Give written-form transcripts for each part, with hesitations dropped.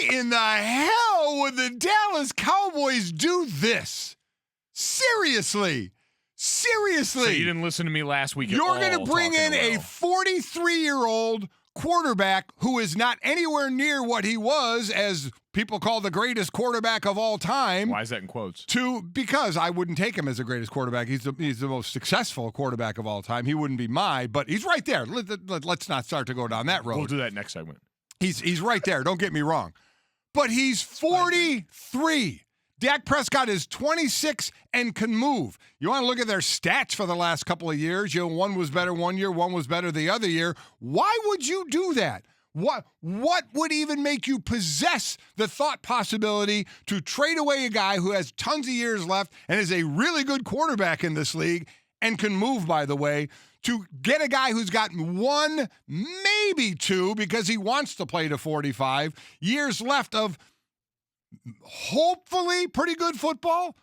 in the hell would the Dallas Cowboys do this? Seriously. So you didn't listen to me last week at all. You're going to bring in a 43-year-old quarterback who is not anywhere near what he was, as people call the greatest quarterback of all time. Why is that in quotes? Because I wouldn't take him as the greatest quarterback. He's the most successful quarterback of all time. He wouldn't be but he's right there. Let's not start to go down that road. We'll do that next segment. He's right there. Don't get me wrong. But he's 43. Dak Prescott is 26 and can move. You want to look at their stats for the last couple of years. One was better one year, one was better the other year. Why would you do that? What would even make you possess the thought possibility to trade away a guy who has tons of years left and is a really good quarterback in this league and can move, by the way, to get a guy who's got 1, maybe 2, because he wants to play to 45 years left of hopefully pretty good football?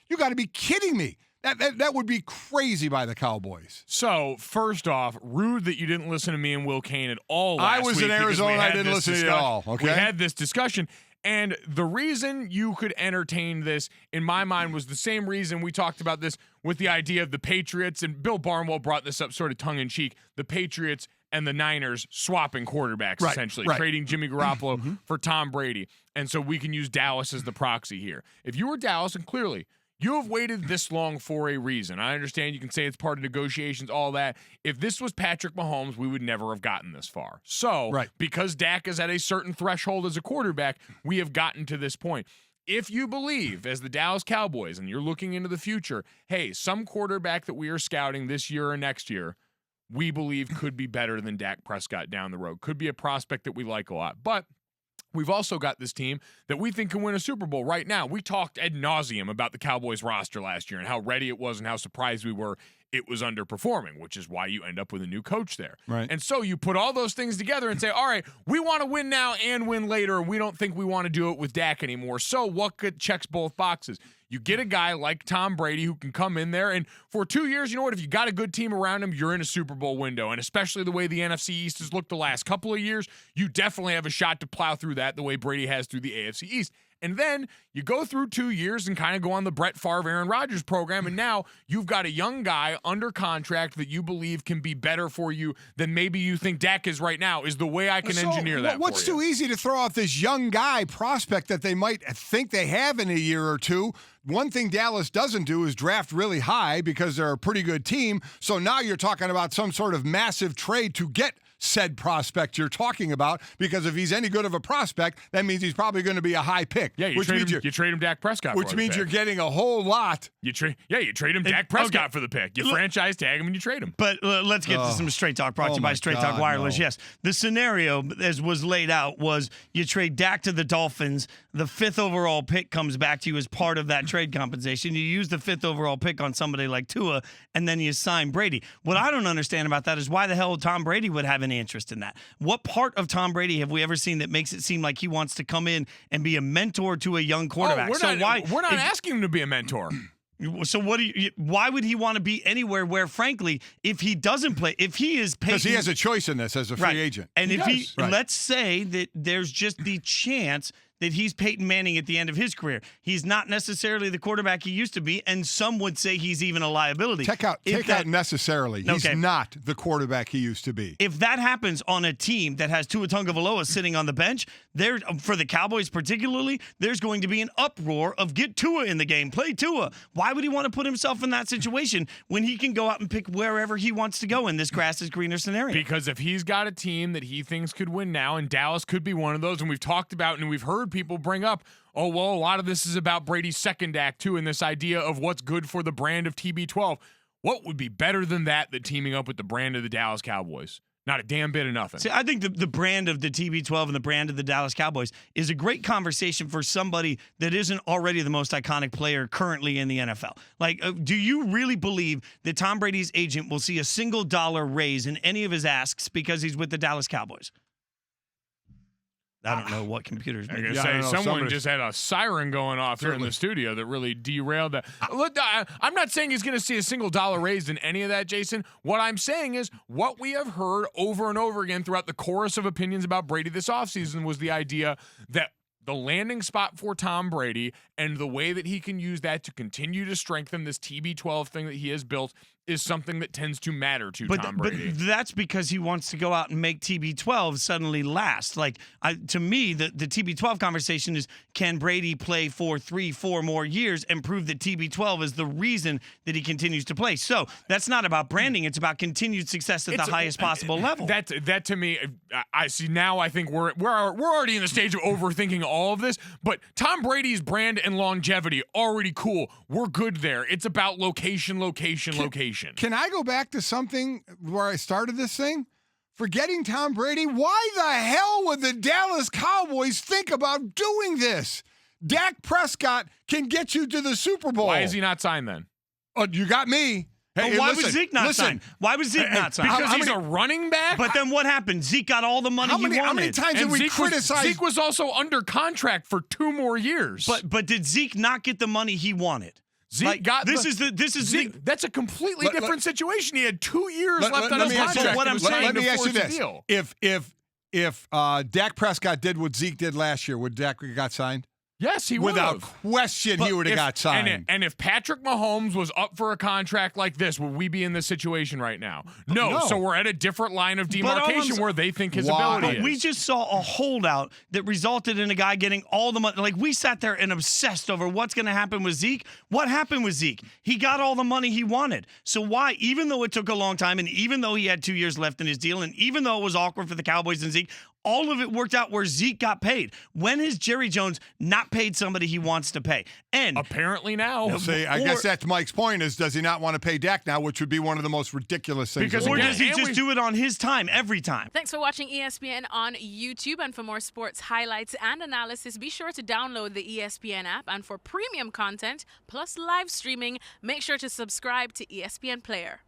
You got to be kidding me. That would be crazy by the Cowboys. So, first off, rude that you didn't listen to me and Will Kane at all last I was week in Arizona. I didn't listen to you at all. Okay? We had this discussion, and the reason you could entertain this, in my mind, was the same reason we talked about this with the idea of the Patriots, and Bill Barnwell brought this up sort of tongue-in-cheek, the Patriots and the Niners swapping quarterbacks, essentially, trading Jimmy Garoppolo for Tom Brady. And so we can use Dallas as the proxy here. If you were Dallas, and clearly you have waited this long for a reason. I understand you can say it's part of negotiations, all that. If this was Patrick Mahomes, we would never have gotten this far. So because Dak is at a certain threshold as a quarterback, we have gotten to this point. If you believe, as the Dallas Cowboys, and you're looking into the future, hey, some quarterback that we are scouting this year or next year, we believe could be better than Dak Prescott down the road. Could be a prospect that we like a lot. But we've also got this team that we think can win a Super Bowl right now. We talked ad nauseum about the Cowboys roster last year and how ready it was and how surprised we were it was underperforming, which is why you end up with a new coach there. Right. And so you put all those things together and say, all right, we want to win now and win later. We don't think we want to do it with Dak anymore. So what could checks both boxes? You get a guy like Tom Brady who can come in there, and for 2 years, you know what? If you got a good team around him, you're in a Super Bowl window. And especially the way the NFC East has looked the last couple of years, you definitely have a shot to plow through that the way Brady has through the AFC East. And then you go through 2 years and kind of go on the Brett Favre, Aaron Rodgers program, and now you've got a young guy under contract that you believe can be better for you than maybe you think Dak is right now, is the way I can engineer that what's for you. Too easy to throw out this young guy prospect that they might think they have in a year or two? One thing Dallas doesn't do is draft really high because they're a pretty good team. So now you're talking about some sort of massive trade to get said prospect you're talking about, because if he's any good of a prospect, that means he's probably going to be a high pick. Yeah, you trade him Dak Prescott which for means the you're pick. getting a whole lot. You trade him Dak Prescott for the pick. You franchise tag him and you trade him. But let's get to some Straight Talk brought to you by Straight Talk Wireless. No. Yes, the scenario, as was laid out, was you trade Dak to the Dolphins. The 5th overall pick comes back to you as part of that trade compensation. You use the 5th overall pick on somebody like Tua, and then you sign Brady. What I don't understand about that is why the hell Tom Brady would have any interest in that. What part of Tom Brady have we ever seen that makes it seem like he wants to come in and be a mentor to a young quarterback? We're not asking him to be a mentor. So why would he want to be anywhere where, frankly, if he doesn't play, if he is paid, because he has a choice in this as a free agent. And let's say that there's just the chance that he's Peyton Manning at the end of his career. He's not necessarily the quarterback he used to be, and some would say he's even a liability. Take out necessarily. He's not the quarterback he used to be. If that happens on a team that has Tua Tagovailoa sitting on the bench, there, for the Cowboys particularly, there's going to be an uproar of get Tua in the game, play Tua. Why would he want to put himself in that situation when he can go out and pick wherever he wants to go in this grass is greener scenario? Because if he's got a team that he thinks could win now, and Dallas could be one of those, and we've talked about and we've heard people bring up, oh, well, a lot of this is about Brady's second act, too, and this idea of what's good for the brand of TB12. What would be better than that teaming up with the brand of the Dallas Cowboys? Not a damn bit of nothing. See, I think the brand of the TB12 and the brand of the Dallas Cowboys is a great conversation for somebody that isn't already the most iconic player currently in the NFL. Like, do you really believe that Tom Brady's agent will see a single dollar raise in any of his asks because he's with the Dallas Cowboys? I don't know what computers I make. gotta Yeah, I say, don't know. someone Somebody's- just had a siren going off here in the studio that really derailed that. Look, I'm not saying he's going to see a single dollar raised in any of that, Jason. What I'm saying is what we have heard over and over again throughout the chorus of opinions about Brady this offseason was the idea that the landing spot for Tom Brady and the way that he can use that to continue to strengthen this TB12 thing that he has built is something that tends to matter to Tom Brady. But that's because he wants to go out and make TB12 suddenly last. Like, to me, the TB12 conversation is, can Brady play for 3-4 more years and prove that TB12 is the reason that he continues to play? So that's not about branding. It's about continued success at the highest possible level. That to me, I see now. I think we're already in the stage of overthinking all of this. But Tom Brady's brand and longevity already cool. We're good there. It's about location. Can I go back to something where I started this thing? Forgetting Tom Brady, why the hell would the Dallas Cowboys think about doing this? Dak Prescott can get you to the Super Bowl. Why is he not signed then? You got me. Hey, But why listen, was Zeke not listen. signed? Why was Zeke not signed? Because How he's many- a running back. But then what happened? Zeke got all the money he wanted. How many times did we criticize? Zeke was also under contract for 2 more years. But did Zeke not get the money he wanted? Zeke got this the- is Zeke, that's a completely Let- different situation. He had 2 years left on let his me ask you contract. this. What I'm saying- Let me to ask you force a this: deal. if Dak Prescott did what Zeke did last year, would Dak have got signed? Yes, he would Without have. question, he would have got signed. And if Patrick Mahomes was up for a contract like this, would we be in this situation right now? No. No. So we're at a different line of But all I'm demarcation s- where they think his Why? ability But is. we just saw a holdout that resulted in a guy getting all the money. Like, we sat there and obsessed over what's going to happen with Zeke. What happened with Zeke? He got all the money he wanted. So why, even though it took a long time, and even though he had 2 years left in his deal, and even though it was awkward for the Cowboys and Zeke, all of it worked out where Zeke got paid. When has Jerry Jones not paid somebody he wants to pay? And Apparently now. Well, see, I guess that's Mike's point: is does he not want to pay Dak now, which would be one of the most ridiculous things. Because in the or again, world. does he and just we- do it on his time every time? Thanks for watching ESPN on YouTube. And for more sports highlights and analysis, be sure to download the ESPN app. And for premium content plus live streaming, make sure to subscribe to ESPN Player.